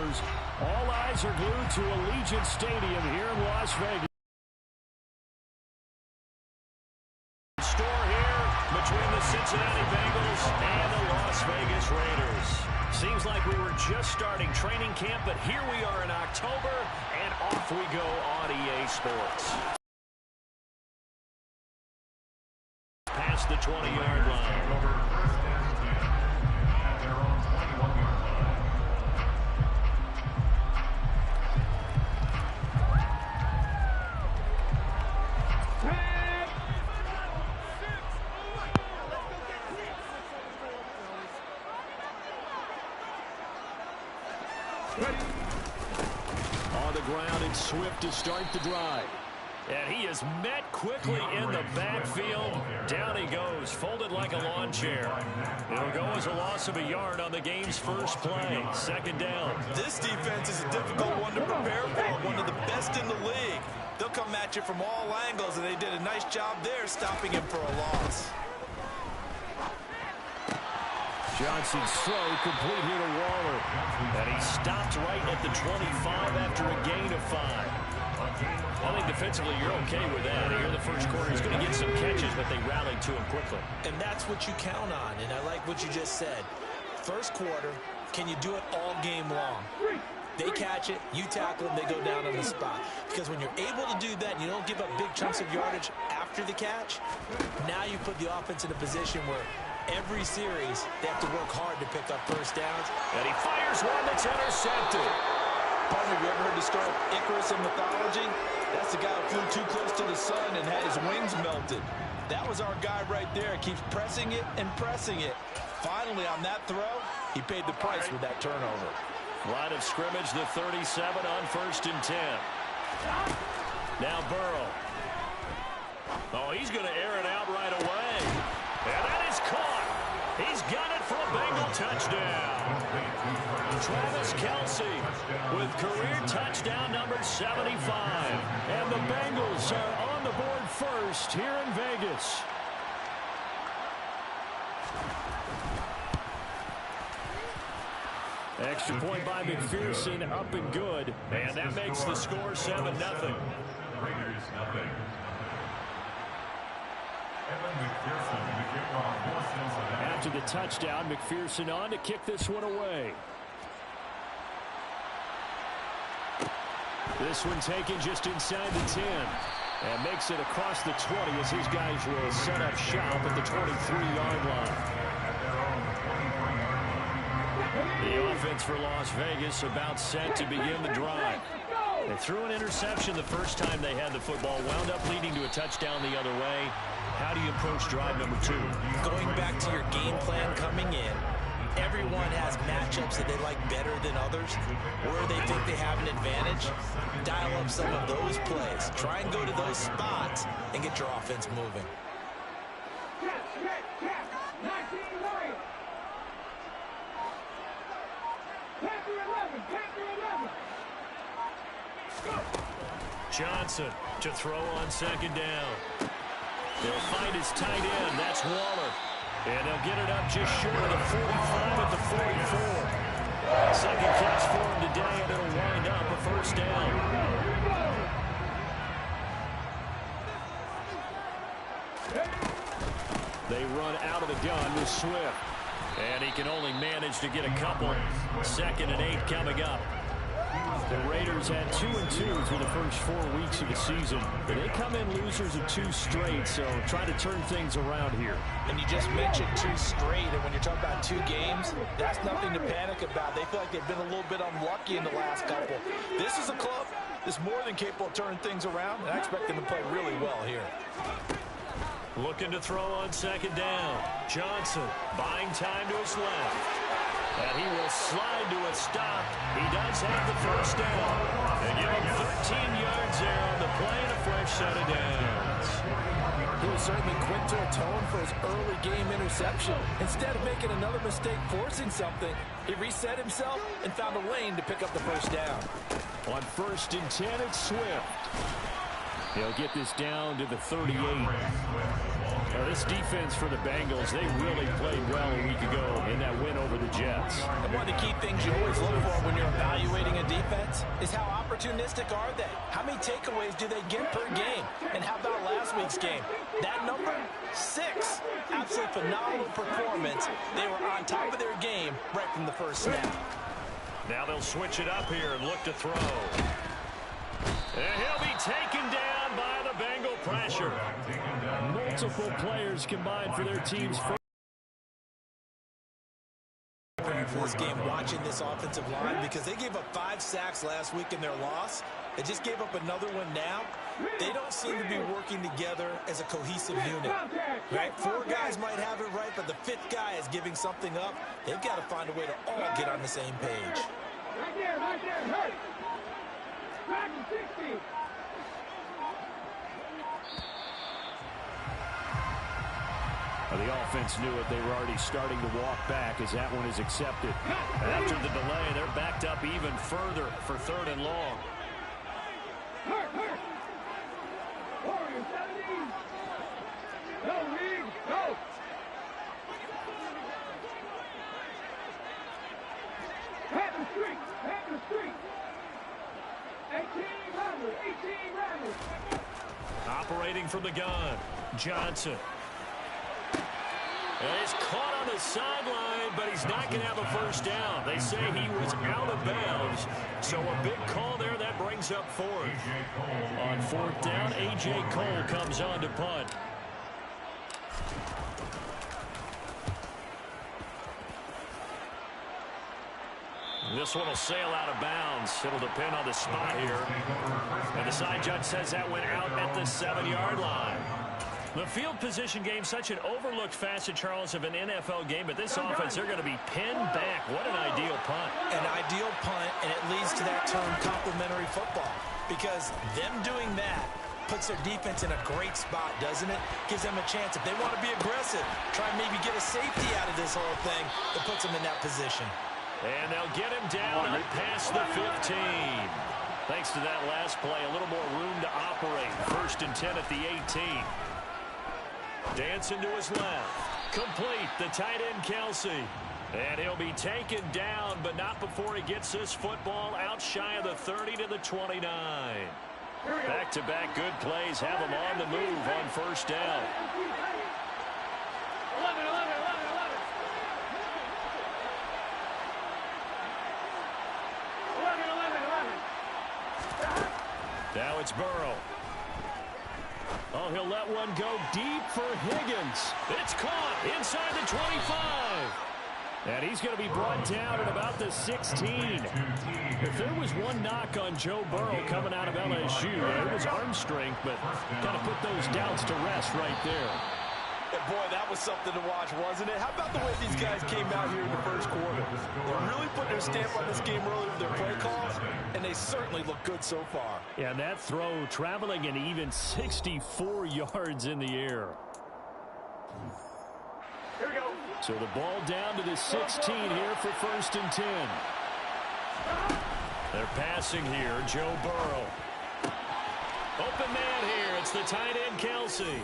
Raiders. All eyes are glued to Allegiant Stadium here in Las Vegas. Store here between the Cincinnati Bengals and the Las Vegas Raiders. Seems like we were just starting training camp, but here we are in October, and off we go on EA Sports. Past the 20-yard line. On the ground and Swift to start the drive. And he is met quickly in the backfield. Down he goes, folded like a lawn chair. It'll go as a loss of a yard on the game's first play. Second down. This defense is a difficult one to prepare for, one of the best in the league. They'll come at you from all angles, and they did a nice job there stopping him for a loss. Johnson's throw complete here to Waller. And he stopped right at the 25 after a gain of 5. I think defensively you're okay with that. Here in the first quarter, he's going to get some catches, but they rallied to him quickly. And that's what you count on, and I like what you just said. First quarter, can you do it all game long? They catch it, you tackle them, they go down on the spot. Because when you're able to do that and you don't give up big chunks of yardage after the catch, now you put the offense in a position where every series they have to work hard to pick up first downs. And he fires one that's intercepted. Partner, have you ever heard the story of Icarus in mythology? That's the guy who flew too close to the sun and had his wings melted. That was our guy right there. Keeps pressing it and pressing it. Finally, on that throw, he paid the price with that turnover. Line of scrimmage, the 37 on 1st and 10. Now Burrow. Oh, he's going to air it out right away. And that is caught. He's got it for a Bengal touchdown. Travis Kelce with career touchdown number 75. And the Bengals are on the board first here in Vegas. Extra point by McPherson, up and good. And that makes the score 7-0. Raiders nothing. After the touchdown, McPherson on to kick this one away. This one taken just inside the 10. And makes it across the 20 as his guys will set up shop at the 23-yard line. The offense for Las Vegas about set to begin the drive. They threw an interception the first time they had the football, wound up leading to a touchdown the other way. How do you approach drive number 2? Going back to your game plan coming in, everyone has matchups that they like better than others, where they think they have an advantage. Dial up some of those plays. Try and go to those spots and get your offense moving. Johnson to throw on second down. They'll find his tight end. That's Waller. And they'll get it up just short of the 45 at the 44. Second catch for him today, and it'll wind up a first down. They run out of the gun with Swift. And he can only manage to get a couple. 2nd and 8 coming up. The Raiders had 2-2 through the first 4 weeks of the season. But they come in losers of 2 straight, so trying to turn things around here. And you just mentioned 2 straight, and when you're talking about 2 games, that's nothing to panic about. They feel like they've been a little bit unlucky in the last couple. This is a club that's more than capable of turning things around, and I expect them to play really well here. Looking to throw on second down. Johnson buying time to his left. And he will slide to a stop. He does have the first down. And give him 13 yards there on the play and a fresh set of downs. He was certainly quick to atone for his early game interception. Instead of making another mistake forcing something, he reset himself and found a lane to pick up the first down. On 1st and 10, it's Swift. He'll get this down to the 38. Now, this defense for the Bengals, they really played well a week ago in that win over the Jets. And one of the key things you always look for when you're evaluating a defense is how opportunistic are they? How many takeaways do they get per game? And how about last week's game? That number, 6. Absolutely phenomenal performance. They were on top of their game right from the first snap. Now they'll switch it up here and look to throw. And he'll be taken down by the Bengal pressure. Multiple players combined for their team's first. For this game, watching this offensive line, because they gave up 5 sacks last week in their loss. They just gave up another one now. They don't seem to be working together as a cohesive unit. Right? 4 guys might have it right, but the 5th guy is giving something up. They've got to find a way to all get on the same page. Right there, hurt. Back to 60. The offense knew it. They were already starting to walk back as that one is accepted. After the delay, they're backed up even further for 3rd and long. Hurt. Warriors 17. Go, Reed, go. Head the street. 18 Randall. Operating from the gun, Johnson. And he's caught on the sideline, but he's not going to have a first down. They say he was out of bounds. So a big call there that brings up 4th. On 4th down, A.J. Cole comes on to punt. This one will sail out of bounds. It'll depend on the spot here. And the side judge says that went out at the 7-yard line. The field position game, such an overlooked facet, Charles, of an NFL game. But this offense, they're going to be pinned back. What an ideal punt. An ideal punt, and it leads to that term complementary football. Because them doing that puts their defense in a great spot, doesn't it? Gives them a chance. If they want to be aggressive, try and maybe get a safety out of this whole thing, it puts them in that position. And they'll get him down up past the 15. Thanks to that last play, a little more room to operate. 1st and 10 at the 18. Dancing to his left. Complete, the tight end, Kelsey. And he'll be taken down, but not before he gets this football out shy of the 30 to the 29. Back-to-back good plays have him on the move on 1st down. 11. Now it's Burrow. Oh, he'll let one go deep for Higgins. It's caught inside the 25. And he's going to be brought down at about the 16. If there was one knock on Joe Burrow coming out of LSU, it was arm strength, but kind of put those doubts to rest right there. And boy, that was something to watch, wasn't it? How about the way these guys came out here in the first quarter? They really put their stamp on this game early with their play calls, and they certainly look good so far. Yeah, and that throw traveling an even 64 yards in the air. Here we go. So the ball down to the 16 here for 1st and 10. They're passing here, Joe Burrow. Open man here, it's the tight end, Kelsey.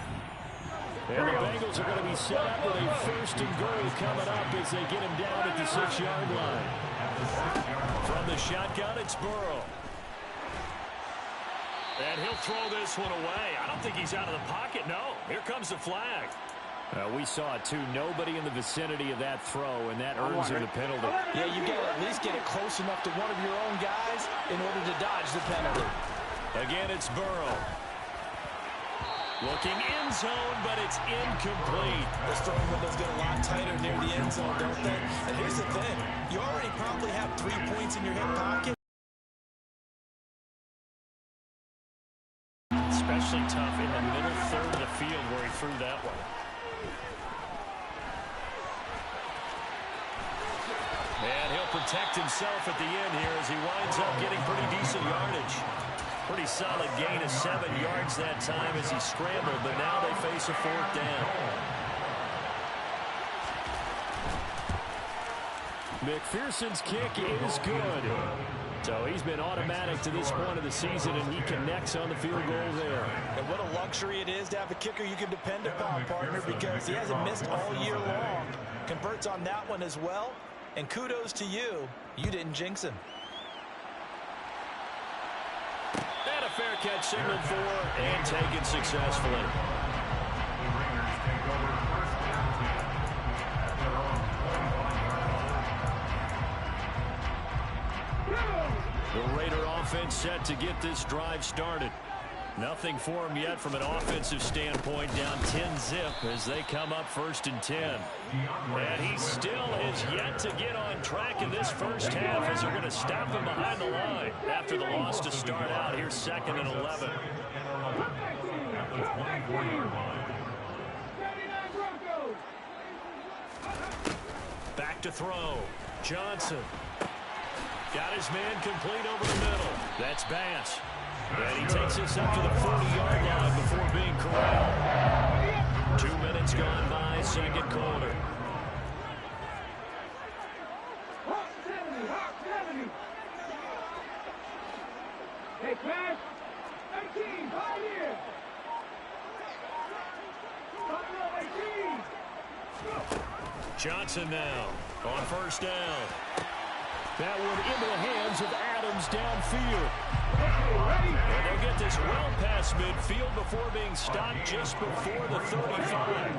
And the Bengals are going to be set up with a 1st and goal coming up as they get him down at the 6-yard line. From the shotgun, it's Burrow. And he'll throw this one away. I don't think he's out of the pocket, no. Here comes the flag. We saw it, too. Nobody in the vicinity of that throw, and that earns him the penalty. Yeah, you got to at least get it close enough to one of your own guys in order to dodge the penalty. Again, it's Burrow. Looking end zone, but it's incomplete. Those throwing windows get a lot tighter near the end zone, don't they? And here's the thing. You already probably have 3 points in your hip pocket. Especially tough in the middle third of the field where he threw that one. And he'll protect himself at the end here as he winds up getting pretty decent yardage. Pretty solid gain of 7 yards that time as he scrambled, but now they face a 4th down. McPherson's kick is good. So he's been automatic to this point of the season, and he connects on the field goal there. And what a luxury it is to have a kicker you can depend upon, partner, because he hasn't missed all year long. Converts on that one as well. And kudos to you. You didn't jinx him. And a fair catch signaled for and taken successfully. The Raiders take over first down 10 at their own 25 yard line. The Raider offense set to get this drive started. Nothing for him yet from an offensive standpoint, down 10-zip as they come up 1st and 10. And he still is yet to get on track in this first half as they're going to stop him behind the line after the loss to start out. Here's 2nd and 11. At the 24-yard line. Back to throw. Johnson. Got his man complete over the middle. That's Bass. And he takes this up to the 40-yard line before being corralled. 2 minutes gone by, second quarter. Hawk 70, Hawk 70. Hey, pass. 18, right here. Buffalo 18. Johnson now on 1st down. That one into the hands of Adams downfield. And they'll get this well past midfield before being stopped just before the 35.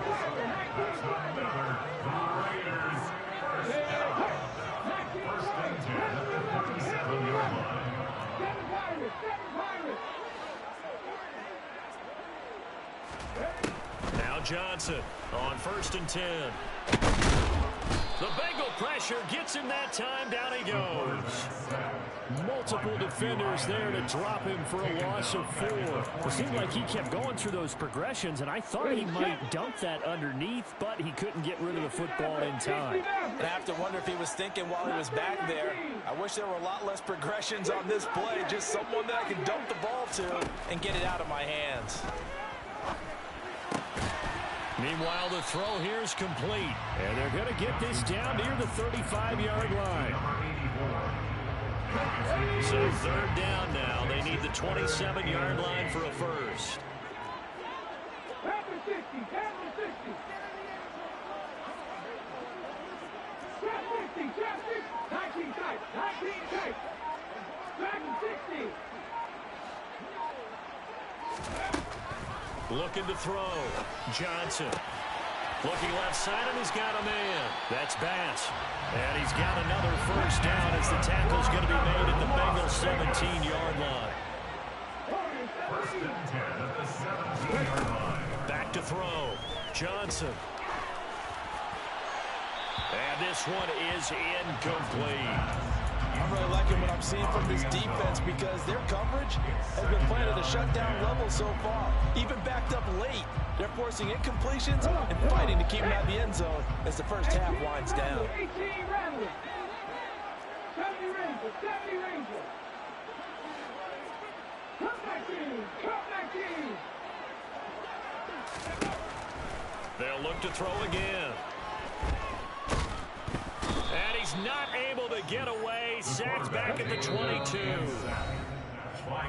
Raiders first down. 1st and 10 at the 37-yard line. Now Johnson on 1st and 10. The Bengal pressure gets him that time. Down he goes. Multiple defenders there to drop him for a loss of 4. It seemed like he kept going through those progressions, and I thought he might dump that underneath, but he couldn't get rid of the football in time. And I have to wonder if he was thinking while he was back there, I wish there were a lot less progressions on this play, just someone that I can dump the ball to and get it out of my hands. Meanwhile, the throw here is complete. And they're going to get this down near the 35-yard line. So 3rd down now. They need the 27-yard line for a first. Tackle 60, tackle 60. Trap 60, trap 60. 19 tight, 19 tight. Tackle 60. Looking to throw. Johnson. Looking left side, and he's got a man. That's Bass. And he's got another first down as the tackle's going to be made at the Bengals 17-yard line. 1st and 10 at the 17-yard line. Back to throw. Johnson. And this one is incomplete. I'm really liking what I'm seeing from this defense because their coverage has been playing at a shutdown level so far. Even backed up late, they're forcing incompletions and fighting to keep them out of the end zone as the first half winds down. 18 Rambler. 70 Ranger, 70 Ranger. Come back in, come back in. They'll look to throw again. And he's not able to get away. Sacked back at the 22.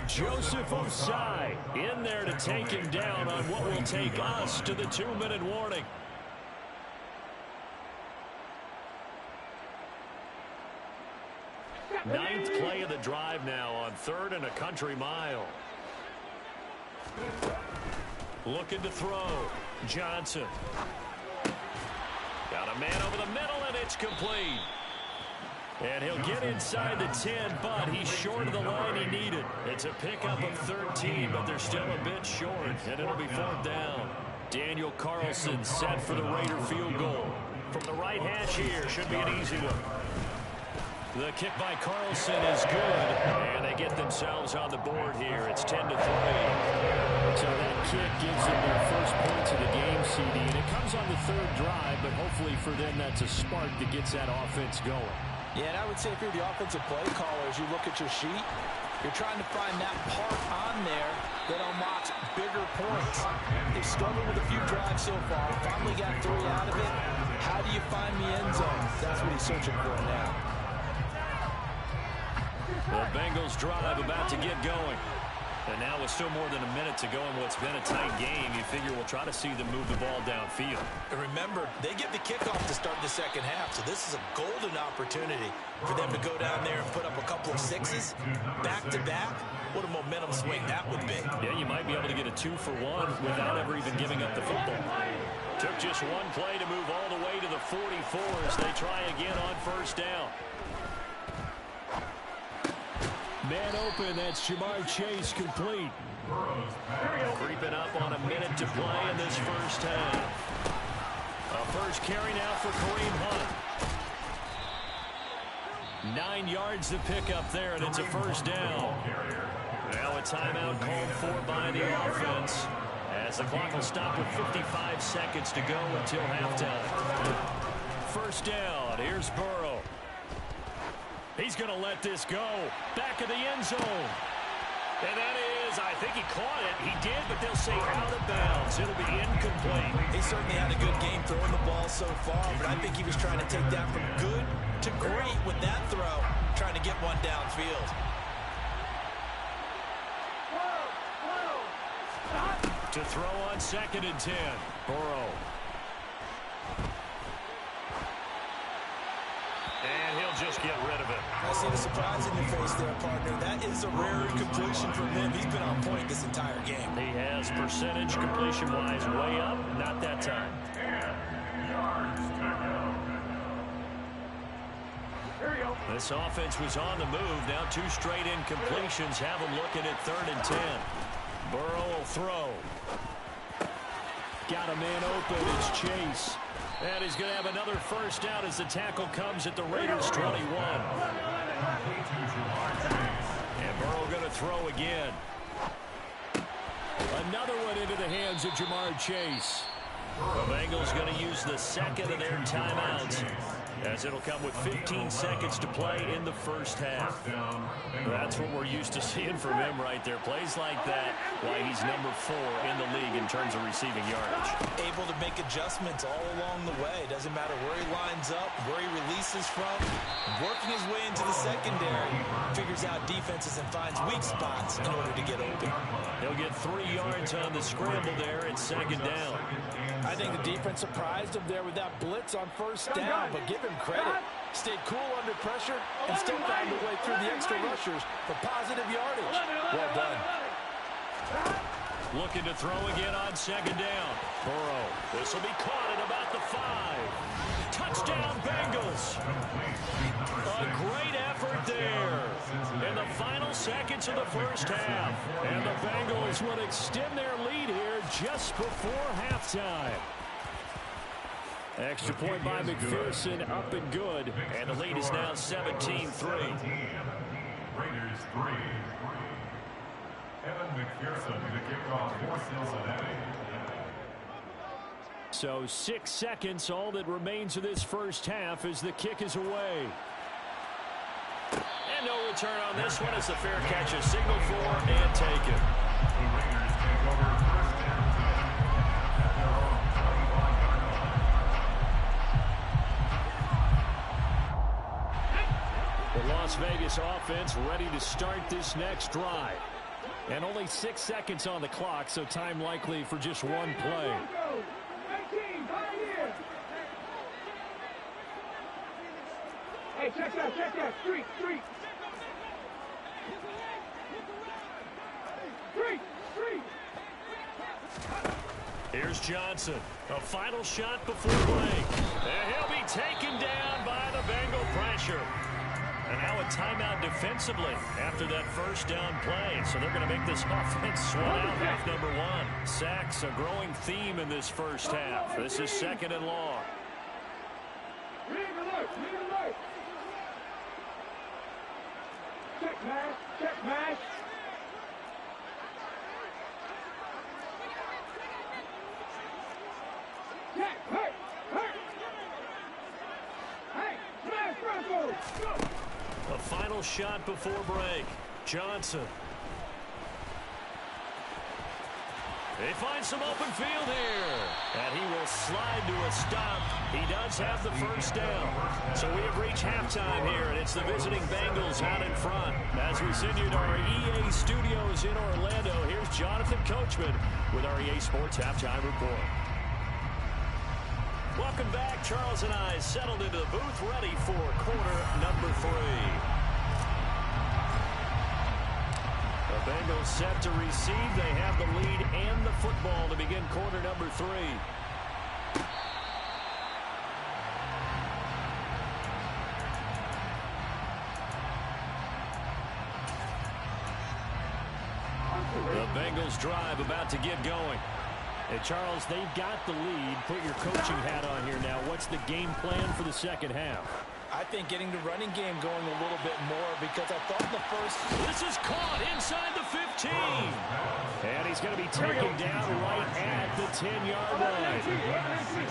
Joseph Osai in there to take him down on what will take us to the 2-minute warning. Ninth play of the drive now on 3rd and a country mile. Looking to throw. Johnson. Got a man over the middle, and it's complete. And he'll get inside the 10, but he's short of the line he needed. It's a pickup of 13, but they're still a bit short, and it'll be 4th down. Daniel Carlson set for the Raider field goal. From the right hash here, should be an easy one. The kick by Carlson is good, and they get themselves on the board here. It's 10-3. So that kick gives them their first points of the game, CD, and it comes on the 3rd drive, but hopefully for them that's a spark that gets that offense going. Yeah, and I would say if you're the offensive play caller, as you look at your sheet, you're trying to find that part on there that unlocks bigger points. They've struggled with a few drives so far, finally got 3 out of it. How do you find the end zone? That's what he's searching for now. The Bengals drive about to get going. And now with still more than a minute to go in what's been a tight game, you figure we'll try to see them move the ball downfield. And remember, they get the kickoff to start the second half, so this is a golden opportunity for them to go down there and put up a couple of sixes back-to-back. What a momentum swing that would be. Yeah, you might be able to get a 2-for-1 without ever even giving up the football. Took just one play to move all the way to the 44 as they try again on first down. Man open, that's Jamar Chase complete. Creeping up on a minute to play in this first half. A first carry now for Kareem Hunt. 9 yards to pick up there, and it's a first down. Now a timeout called for by the offense, as the clock will stop with 55 seconds to go until halftime. First down, here's Burrow. He's going to let this go. Back of the end zone. And that is, I think he caught it. He did, but they'll say out of bounds. It'll be incomplete. He certainly had a good game throwing the ball so far, but I think he was trying to take that from good to great with that throw, trying to get one downfield. To throw on 2nd and 10. Burrow. And he'll just get rid of it. I see the surprise in your face there, partner. That is a rare completion from him. He's been on point this entire game. He has percentage completion-wise way up. Not that time. 10 yards to go. This offense was on the move. Now 2 straight incompletions have them looking at 3rd and 10. Burrow will throw. Got a man open, it's Chase. And he's going to have another first down as the tackle comes at the Raiders' 21. And Burrow going to throw again. Another one into the hands of Jamar Chase. The Bengals going to use the second of their timeouts, as it'll come with 15 seconds to play in the first half. That's what we're used to seeing from him right there. Plays like that, why he's number 4 in the league in terms of receiving yardage. Able to make adjustments all along the way. Doesn't matter where he lines up, where he releases from. Working his way into the secondary, figures out defenses and finds weak spots in order to get open. He'll get 3 yards on the scramble there at 2nd down. I think the defense surprised him there with that blitz on first down, but give him credit. Stayed cool under pressure and still found a way through the extra rushers for positive yardage. Well done. Looking to throw again on 2nd down. Burrow. This will be caught at about the 5. Touchdown, Bengals. A great effort there in the final seconds of the first half. And the Bengals will extend their lead here just before halftime. Extra point by McPherson, up and good. And the lead is now 17-3. Raiders 3. Evan McPherson to kick off for Cincinnati. So 6 seconds, all that remains of this first half as the kick is away. And no return on this one as the fair catch is signaled for and taken. The Raiders take over first and 10 at their own 21-yard line. The Las Vegas offense ready to start this next drive. And only 6 seconds on the clock, so time likely for just one play. Hey, check that. Street. Here's Johnson. A final shot before break. And he'll be taken down by the Bengal pressure. And now a timeout defensively after that first down play. So they're going to make this offense sweat out half number 1. Sacks, a growing theme in this first half. This is 2nd and long. Lead alert. Check match. Check, hurt. Hey, smash Bronco. Go. A final shot before break. Johnson. He finds some open field here. And he will slide to a stop. He does have the first down. So we have reached halftime here, and it's the visiting Bengals out in front. As we send you to our EA studios in Orlando, here's Jonathan Coachman with our EA Sports Halftime Report. Welcome back. Charles and I settled into the booth, ready for quarter number 3. The Bengals set to receive. They have the lead and the football to begin quarter number 3. The Bengals drive about to get going. And Charles, they've got the lead. Put your coaching hat on here now. What's the game plan for the second half? I think getting the running game going a little bit more, because I thought in the first... This is caught inside the 15. And he's going to be taken down right at the 10-yard line.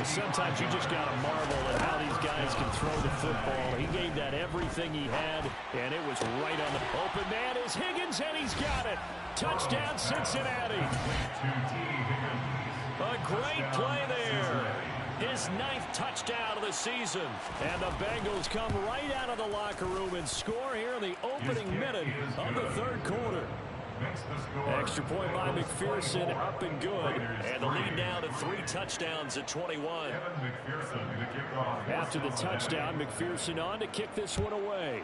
Sometimes you just got to marvel at how these guys can throw the football. He gave that everything he had, and it was right on the open man is Higgins, and he's got it. Touchdown, Cincinnati. A great play there. His 9th touchdown of the season. And the Bengals come right out of the locker room and score here in the opening minute of the third quarter. Extra point by McPherson, up and good. And the lead now to 3 touchdowns at 21. After the touchdown, McPherson on to kick this one away.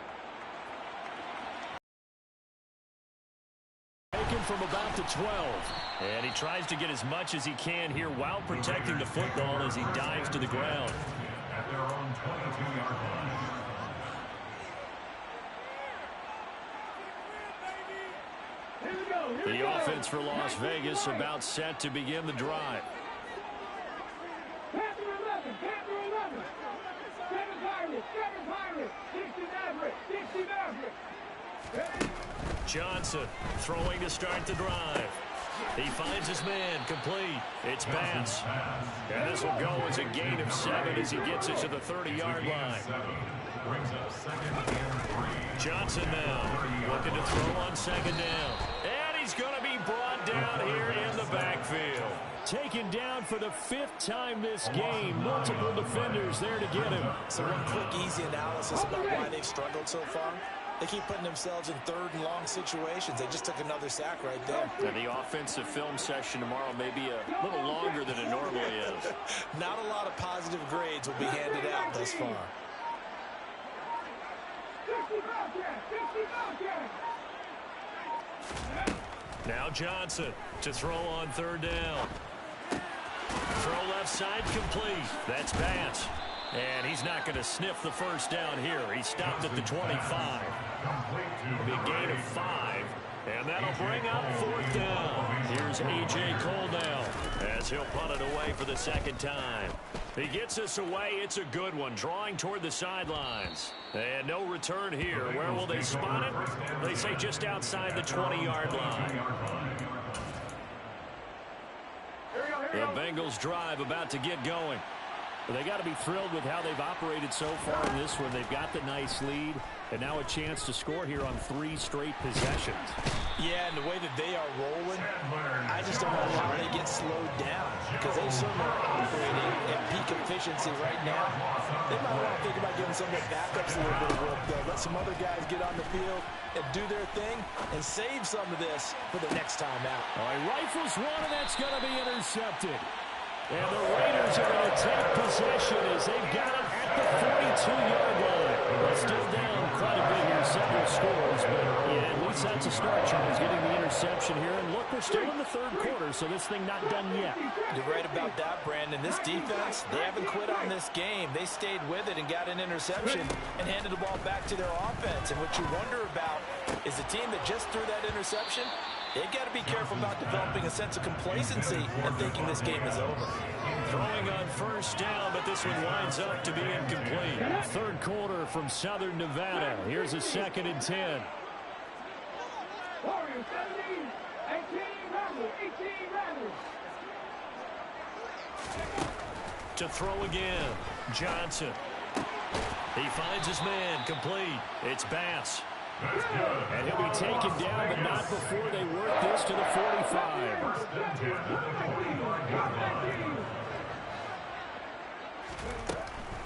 From about the 12. And he tries to get as much as he can here while protecting the football as he dives to the ground. At their own 22-yard line. The offense for Las Vegas about set to begin the drive. Panther 11, Panther 11. 7 Pirates, 60 Maverick, 60 Maverick. Johnson throwing to start the drive. He finds his man complete. It's Bass. And this will go as a gain of 7 as he gets it to the 30-yard line. Johnson now looking to throw on second down. And he's going to be brought down here in the backfield. Taken down for the 5th time this game. Multiple defenders there to get him. So one quick, easy analysis about why they've struggled so far. They keep putting themselves in 3rd and long situations. They just took another sack right there. And the offensive film session tomorrow may be a little longer than it normally is. Not a lot of positive grades will be handed out thus far. 60 Now Johnson to throw on 3rd down. Throw left side complete. That's Bass. And he's not going to sniff the first down here. He stopped at the 25. Big gain of 5. And that'll bring up 4th down. Here's A.J. Cole now as he'll punt it away for the 2nd time. He gets this away. It's a good one. Drawing toward the sidelines. And no return here. Where will they spot it? They say just outside the 20-yard line. The Bengals drive about to get going. Well, they got to be thrilled with how they've operated so far in this one. They've got the nice lead, and now a chance to score here on 3 straight possessions. Yeah, and the way that they are rolling, I just don't know how they get slowed down, because they certainly are operating at peak efficiency right now. They might want to think about giving some of their backups a little bit of work, though. Let some other guys get on the field and do their thing and save some of this for the next time out. All right, rifles one, and that's going to be intercepted. And the Raiders are going to take possession as they've got it at the 42-yard line. They're still down quite a bit here, several scores, but yeah, at least that's a start, Charles, getting the interception here. And look, we're still in the 3rd quarter, so this thing not done yet. You're right about that, Brandon. This defense, they haven't quit on this game. They stayed with it and got an interception and handed the ball back to their offense. And what you wonder about is the team that just threw that interception, they've got to be careful about developing a sense of complacency and thinking this game is over. Throwing on 1st down, but this one winds up to be incomplete. 3rd quarter from Southern Nevada. Here's a 2nd and 10. Warriors 17, 18 Rebels, 18 Rebels. To throw again, Johnson. He finds his man complete. It's Bass. And he'll be taken down, but not before they work this to the 45.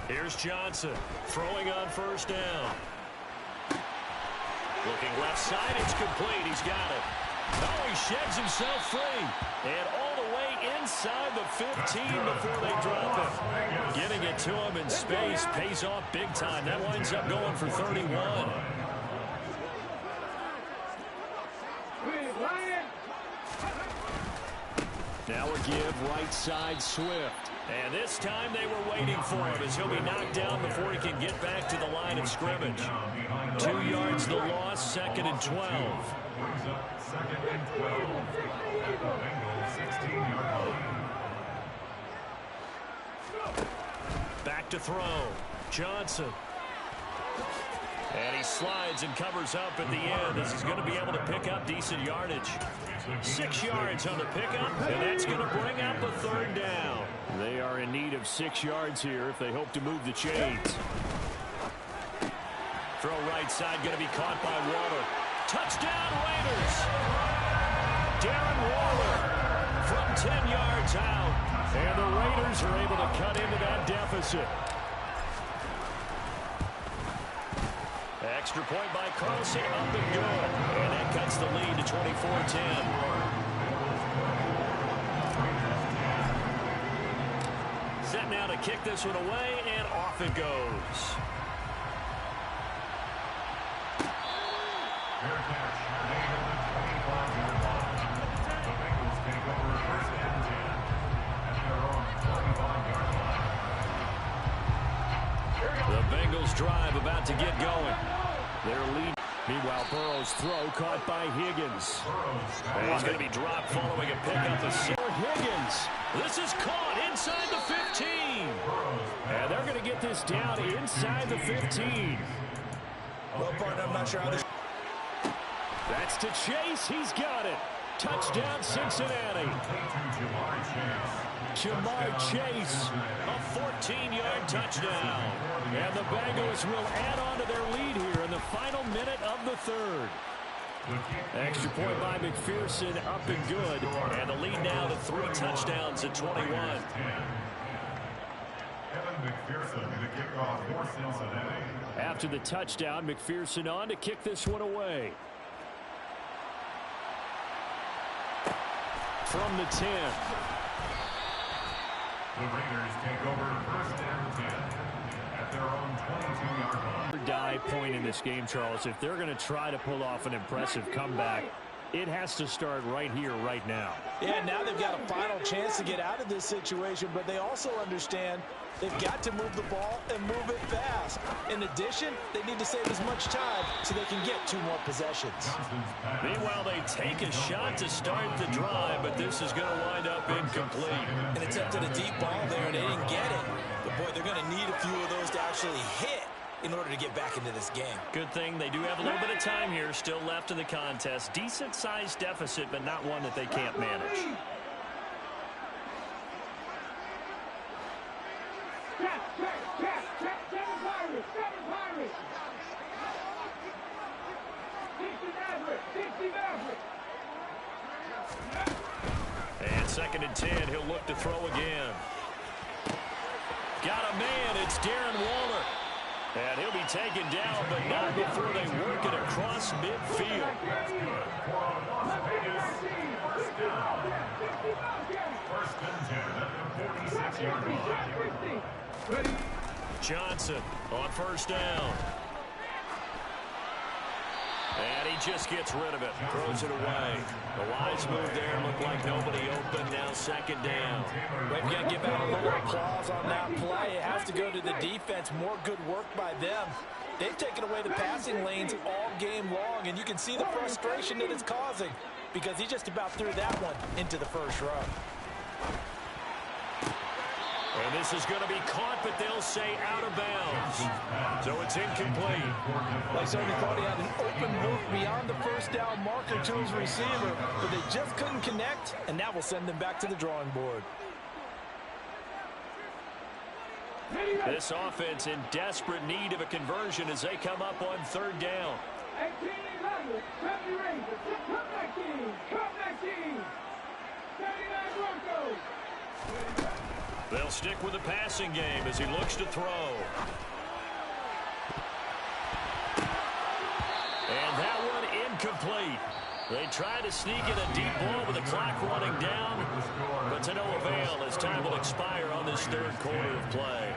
Here's Johnson throwing on first down. Looking left side, it's complete. He's got it. Oh, he sheds himself free. And all the way inside the 15 before they drop it. Getting it to him in space pays off big time. That winds up going for 31. Now a give right side Swift. And this time they were waiting for him as he'll be knocked down before he can get back to the line of scrimmage. 2 yards the loss, 2nd and 12. Second and 12. Bengals 16-yard line. Back to throw. Johnson. And he slides and covers up at the end as he's going to be able to pick up decent yardage. 6 yards on the pickup, and that's going to bring up a 3rd down. They are in need of 6 yards here if they hope to move the chains. Throw right side going to be caught by Waller. Touchdown Raiders! Darren Waller from 10 yards out. And the Raiders are able to cut into that deficit. Extra point by Carlson, up and good. And that cuts the lead to 24-10. Set now to kick this one away, and off it goes. Fair catch made at the 25-yard line. The Bengals take over 1st and 10 at their own 25-yard line. The Bengals drive about to get going. Their lead. Meanwhile, Burrow's throw caught by Higgins. And he's going to be dropped following a pickup of Higgins. This is caught inside the 15. And they're going to get this down inside the 15. Well, partner, I'm not sure how this... That's to Chase. He's got it. Touchdown, Cincinnati. Jamar Chase. A 14-yard touchdown. And the Bengals will add on to their lead here in the final minute of the 3rd. Extra point by McPherson, up and good. And the lead now to 3 touchdowns at 21. McPherson to kick off for Cincinnati. After the touchdown, McPherson on to kick this one away. From the 10. The Raiders take over 1st and 10 at their own 22-yard line. Die point in this game, Charles. If they're going to try to pull off an impressive comeback, it has to start right here, right now. Yeah, now they've got a final chance to get out of this situation, but they also understand they've got to move the ball and move it fast. In addition, they need to save as much time so they can get 2 more possessions. Meanwhile, they take a shot to start the drive, but this is going to wind up incomplete. An attempt at a deep ball there, and they didn't get it. But, boy, they're going to need a few of those to actually hit in order to get back into this game. Good thing they do have a little bit of time here still left in the contest. Decent-sized deficit, but not one that they can't manage. And 2nd and 10, he'll look to throw again. Got a man, it's Darren Waller. And he'll be taken down, but not before they work it across midfield. First and 10 at the 46-yard line. Johnson on first down. And he just gets rid of it, throws it away. The wise move there, looked like nobody open, now 2nd down. But you got to give out a little applause on that play. It has to go to the defense. More good work by them. They've taken away the passing lanes all game long, and you can see the frustration that it's causing because he just about threw that one into the first row. And this is going to be caught, but they'll say out of bounds. So it's incomplete. They certainly thought he had an open look beyond the first down marker to his receiver, but they just couldn't connect, and that will send them back to the drawing board. This offense in desperate need of a conversion as they come up on 3rd down. 1800, 70 Rangers, comeback team, 79 Broncos. They'll stick with the passing game as he looks to throw. And that one incomplete. They try to sneak in a deep ball with the clock running down, but to no avail as time will expire on this third quarter of play.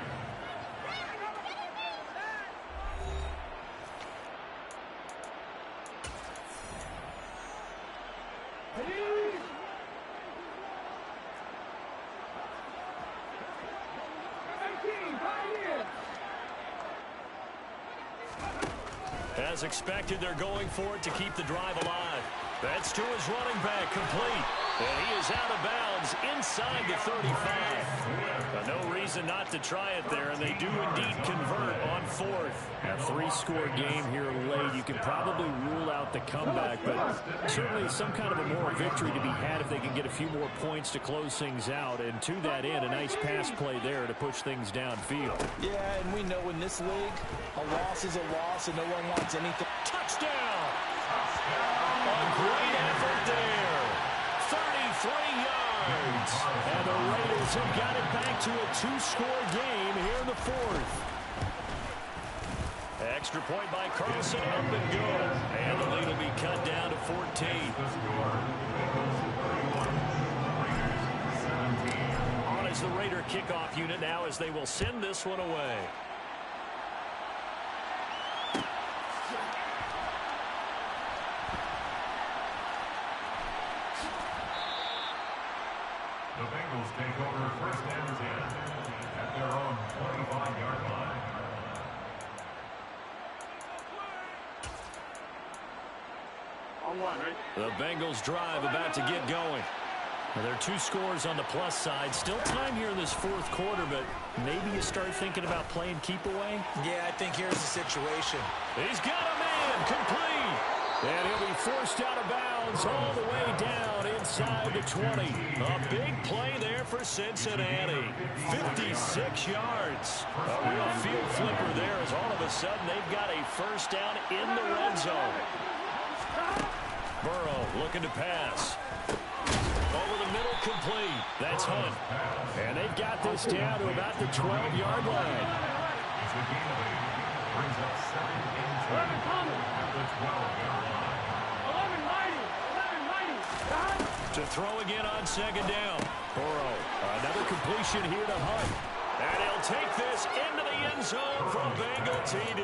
As expected, they're going for it to keep the drive alive. That's to his running back, complete. And he is out of bounds inside the 35. No reason not to try it there, and they do indeed convert on fourth. A three-score game here late. You can probably rule out the comeback, but certainly some kind of a moral victory to be had if they can get a few more points to close things out. And to that end, a nice pass play there to push things downfield. Yeah, and we know in this league, a loss is a loss, and no one wants anything. Touchdown! A great effort there. 33 yards. And the Raiders have got it back to a two-score game here in the fourth. Extra point by Carlson, up and good. And the lead will be cut down to 14. On is the Raider kickoff unit now as they will send this one away. The Bengals take over first and 10 at their own 25-yard line. The Bengals drive about to get going. Well, there are two scores on the plus side. Still time here in this fourth quarter, but maybe you start thinking about playing keep away. Yeah, I think here's the situation. He's got a man, complete. And he'll be forced out of bounds all the way down inside the 20. A big play there for Cincinnati. 56 yards. A real field flipper there as all of a sudden they've got a first down in the red zone. Burrow looking to pass. Over the middle, complete. That's Hunt. And they've got this down to about the 12-yard line. It's a gain of 8. Brings up 7 at the 12-yard line. 11 To throw again on second down. Burrow, another completion here to Hunt. And he'll take this into the end zone from Bengal TD.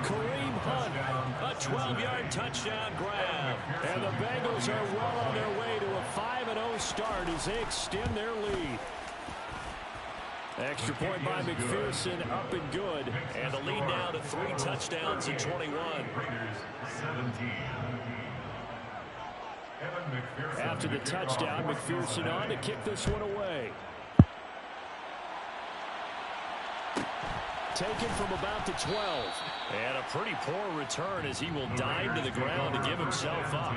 Kareem Hunt. A 12-yard touchdown grab. And the Bengals are well on their way to a 5-0 start as they extend their lead. Extra point by McPherson, up and good. And the lead now to 3 touchdowns in 21. Raiders 17. After the touchdown, McPherson on to kick this one away. Taken from about the 12. And a pretty poor return as he will dive to the ground to give himself up.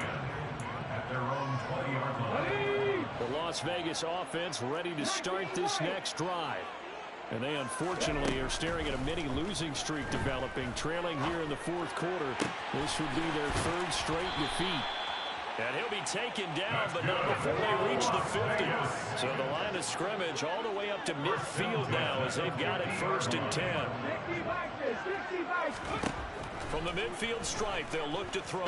At their own 20-yard line. The Las Vegas offense ready to start this next drive. And they unfortunately are staring at a mini losing streak developing, trailing here in the fourth quarter. This would be their third straight defeat. And he'll be taken down, but not before they reach the 50. So the line of scrimmage all the way up to midfield now as they've got it first and 10. From the midfield stripe, they'll look to throw.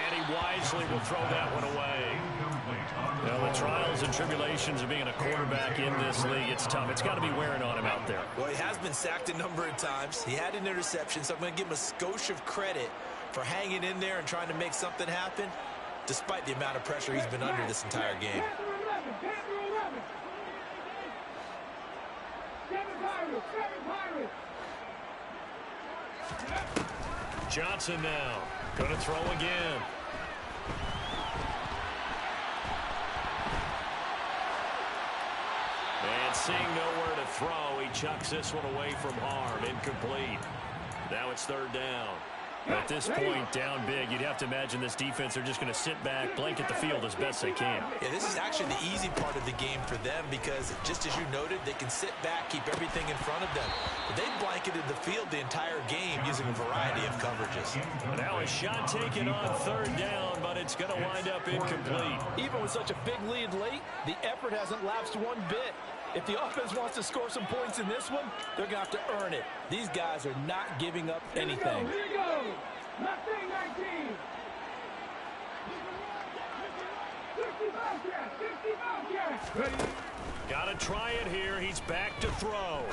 And he wisely will throw that one away. Now, the trials and tribulations of being a quarterback in this league, it's tough. It's got to be wearing on him out there. Well, he has been sacked a number of times. He had an interception, so I'm going to give him a skosh of credit for hanging in there and trying to make something happen, despite the amount of pressure he's been under this entire game. Johnson now going to throw again. And seeing nowhere to throw, he chucks this one away from harm. Incomplete. Now it's third down. At this point, down big, you'd have to imagine this defense are just going to sit back, blanket the field as best they can. Yeah, this is actually the easy part of the game for them because, just as you noted, they can sit back, keep everything in front of them. But they blanketed the field the entire game using a variety of coverages. Now a shot taken on third down, but it's going to wind up incomplete. Even with such a big lead late, the effort hasn't lapsed one bit. If the offense wants to score some points in this one, they're going to have to earn it. These guys are not giving up anything. Here we go. Mustang 19. 65 yards. 65 yards. Ready. Got to try it here. He's back to throw.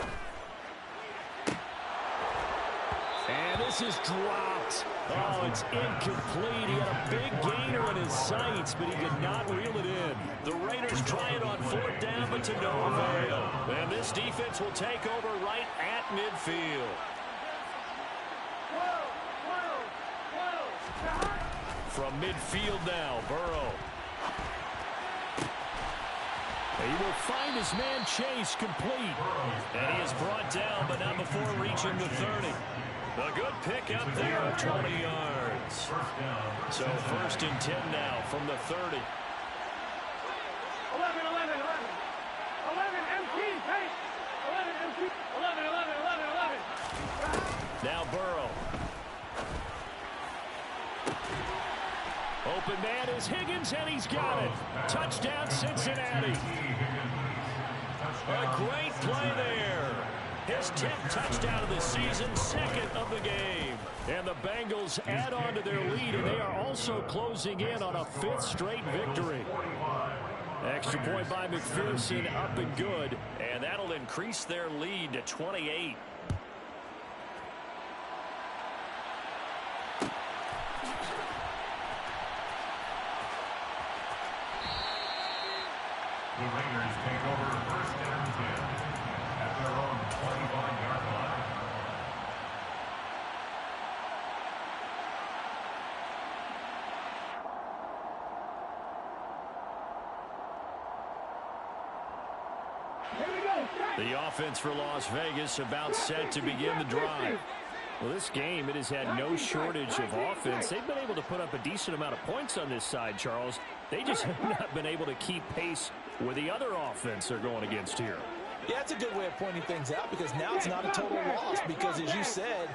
And this is dropped. Oh, it's incomplete. He had a big gainer in his sights, but he could not reel it in. The Raiders try it on fourth down, but to no avail. And this defense will take over right at midfield. From midfield now, Burrow. He will find his man Chase complete. And he is brought down, but not before reaching the 30. A good pick up there of 20 yards. So first and 10 now from the 30. 11, 11, 11. 11 MT, hey. 11 MT. 11, 11, 11, 11. Now Burrow. Open man is Higgins, and he's got it. Touchdown, Cincinnati. A great play there. His 10th touchdown of the season, second of the game. And the Bengals add on to their lead, and they are also closing in on a 5th straight victory. Extra point by McPherson, up and good. And that'll increase their lead to 28. The Raiders take over first and 10 at their own 25-yard line. The offense for Las Vegas about set to begin the drive. Well, this game, it has had no shortage of offense. They've been able to put up a decent amount of points on this side, Charles. They just have not been able to keep pace with the other offense they're going against here. Yeah, that's a good way of pointing things out because now it's not a total loss because, as you said,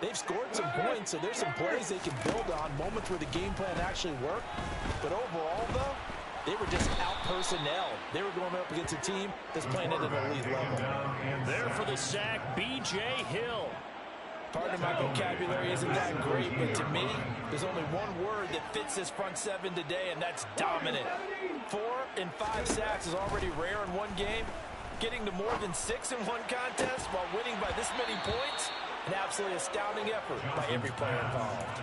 they've scored some points, so there's some plays they can build on, moments where the game plan actually worked. But overall, though, they were just out-personnel. They were going up against a team that's playing at an elite level. There for the sack, B.J. Hill. Pardon my vocabulary isn't that great, but to me, there's only one word that fits this front seven today, and that's dominant. 4 and 5 sacks is already rare in one game. Getting to more than 6 in one contest while winning by this many points, an absolutely astounding effort by every player involved.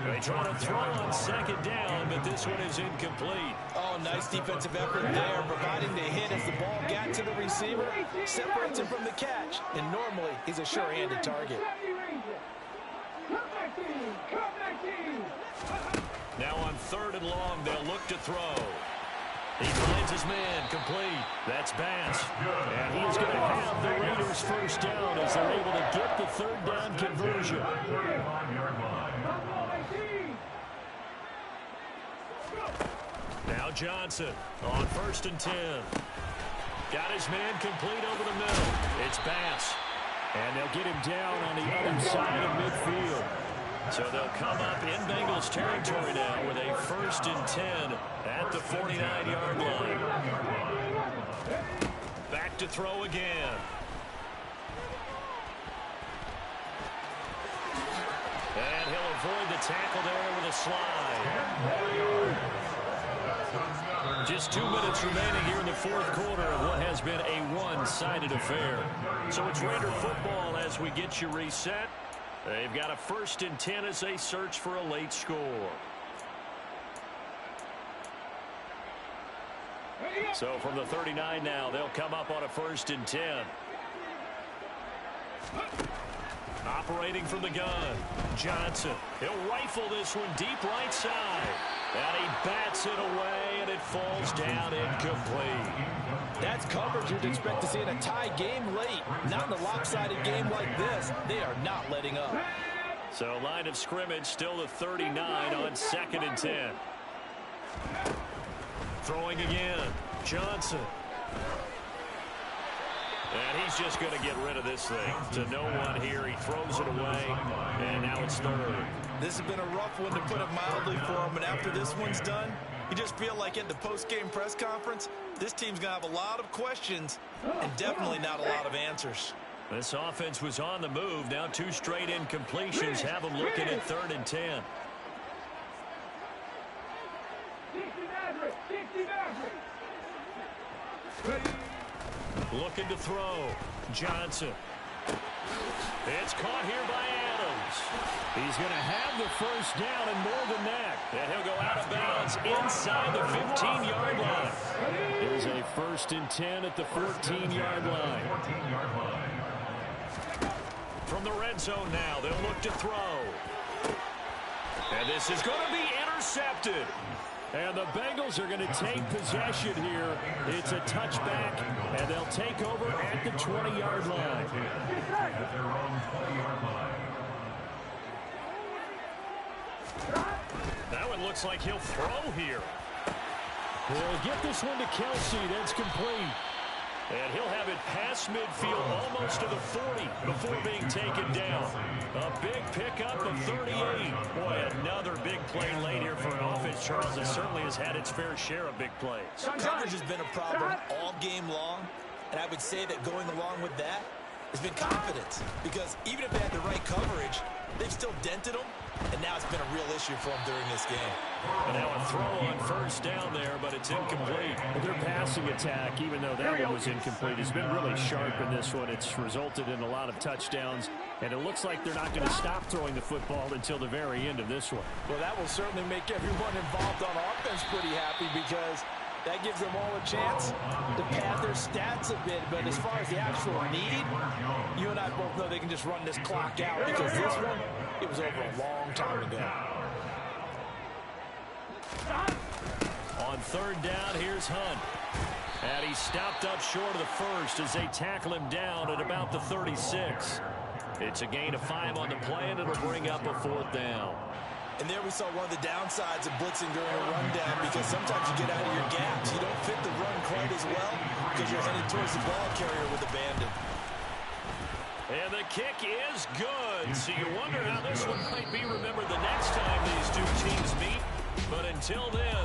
They try to throw on second down, but this one is incomplete. Oh, nice defensive effort there, providing the hit as the ball got to the receiver, separates him from the catch, and normally he's a sure-handed target. Now on third and long, they'll look to throw. He finds his man complete. That's Bass. And he is going to have the Raiders first down as they're able to get the third down conversion. Now Johnson on first and 10. Got his man complete over the middle. It's Bass. And they'll get him down on the other side of midfield. So they'll come up in Bengals territory now with a first and 10 at the 49-yard line. Back to throw again. And he'll avoid the tackle there with a slide. Just 2 minutes remaining here in the fourth quarter of what has been a one-sided affair. So it's Raider football as we get you reset. They've got a first and 10 as they search for a late score. So from the 39 now, they'll come up on a first and 10. Operating from the gun, Johnson. He'll rifle this one deep right side. And he bats it away, and it falls down incomplete. That's coverage you'd expect to see in a tie game late. Not in a lopsided game like this. They are not letting up. So line of scrimmage still the 39 on 2nd and 10. Throwing again. Johnson. And he's just going to get rid of this thing. To no one here. He throws it away. And now it's 3rd. This has been a rough one, to put it mildly, for him. And after this one's done, you just feel like at the post-game press conference, this team's going to have a lot of questions and definitely not a lot of answers. This offense was on the move. Now 2 straight incompletions have them looking at 3rd and 10. Looking to throw. Johnson. It's caught here by Adams. He's going to have the first down and more than that. And he'll go out of bounds inside the 15-yard line. There's a 1st and 10 at the 14-yard line. From the red zone now, they'll look to throw. And this is going to be intercepted. And the Bengals are going to take possession here. It's a touchback, and they'll take over at the 20-yard line. That one looks like he'll throw here. He'll get this one to Kelsey. That's complete. And he'll have it past midfield, almost to the 40, before being taken down. A big pickup of 38. Boy, another big play late here for an offense, Charles, that certainly has had its fair share of big plays. Coverage has been a problem all game long, and I would say that going along with that has been confidence. Because even if they had the right coverage, they've still dented them, and now it's been a real issue for them during this game. And now a throw on 1st down there, but it's incomplete. Their passing attack, even though that one was incomplete, has been really sharp in this one. It's resulted in a lot of touchdowns, and it looks like they're not going to stop throwing the football until the very end of this one. Well, that will certainly make everyone involved on offense pretty happy, because that gives them all a chance to pad their stats a bit. But as far as the actual need, you and I both know they can just run this clock out, because this one, it was over a long time ago. On 3rd down, here's Hunt. And he's stopped up short of the 1st as they tackle him down at about the 36. It's a gain of 5 on the play, and it'll bring up a 4th down. And there we saw one of the downsides of blitzing during a rundown, because sometimes you get out of your gaps. You don't fit the run quite as well because you're headed towards the ball carrier with abandon. And the kick is good. So you wonder how this one might be remembered the next time these two teams meet. But until then,